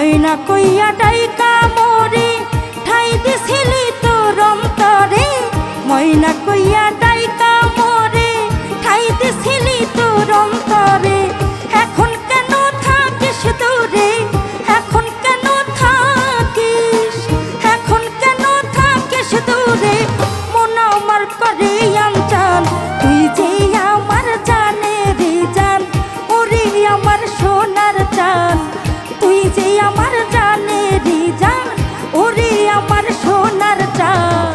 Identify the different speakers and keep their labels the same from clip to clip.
Speaker 1: ময়না কইয়া ডাইকা মোরে ঠাই দিছিলি তোর অন্তরে, ময়না কইয়া ডাইকা মোরে ঠাই দিছিলি তোর অন্তরে। এখন কেন থাকিস দূরে, এখন কেন থাকিস, এখন কেন থাকিস দূরে, মন আমার করে আনচান। তুই যে আমার জানের জান, ওরে আমার সোনার চান। তুই যে আমার জানের জান, ওরে আমার সোনার চান।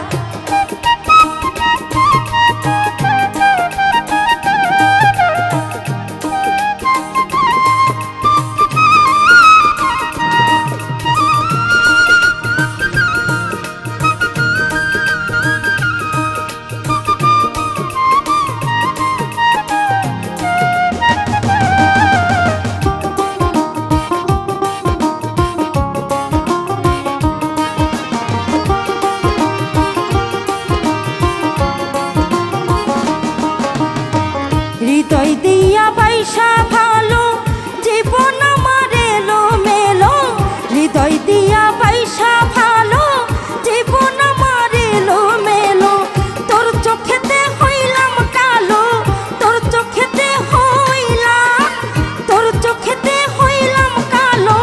Speaker 1: হৃদয় দিয়া বাইসা ভালো জীবন আমার এলো মেলো, হৃদয় দিয়া বাইসা ভালো জীবন আমার এলো মেলো। তোর চোখেতে হইলাম কালো, তোর চোখেতে হইলাম, তোর চোখেতে হইলাম কালো,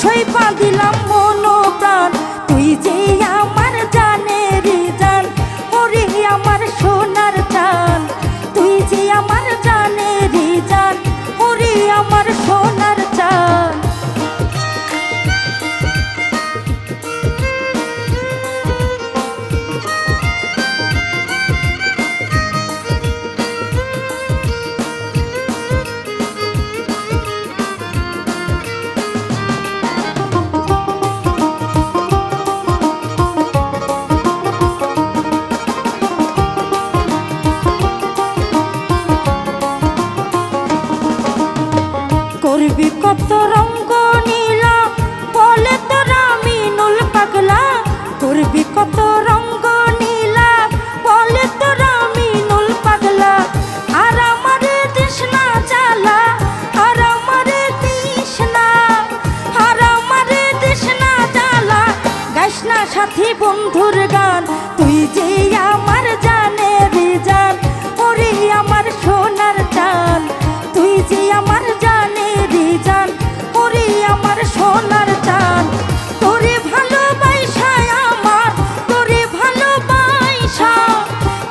Speaker 1: সইপা দিলাম মন প্রাণ। তুই যে আমার জানের জান, ওরে আমার সোনার চান। তুই যে আমার জানের জান, ওরে আমার সোনার চান। করবি কত রঙ্গ নীলা বলে তোরা মিনুল পাগলা, করবি কত রঙ্গ নীলা বলে তোরা মিনুল পাগলা। আর আমারে দিস না জ্বালা, আর আমারে দিস না, আর আমারে দিস না জ্বালা, গাইস না সাথী বন্ধুর গান। তুই যে আমার জানের জান, ওরে আমার সোনার চান। তুই যে আমার জানের জান, ওরে আমার সোনার চান। তোরে ভালোবাসা আমার, তোরে ভালোবাসা,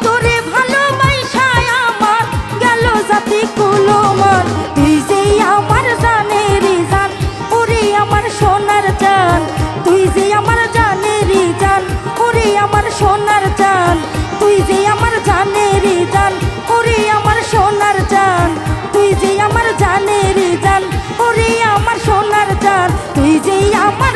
Speaker 1: তোরে ভালোবাসা আমার গেল জাতি কুলমান। তুই যে আমার জানের জান, ওরে আমার সোনার চান। তুই যে আমার জানের জান, ওরে আমার সোনার চান। তুই যে আমার জানের জান, ওরে আমার সোনার চান। তুই যে আমার জানের জান, ওরে আমার সোনার চান। তুই যে আমার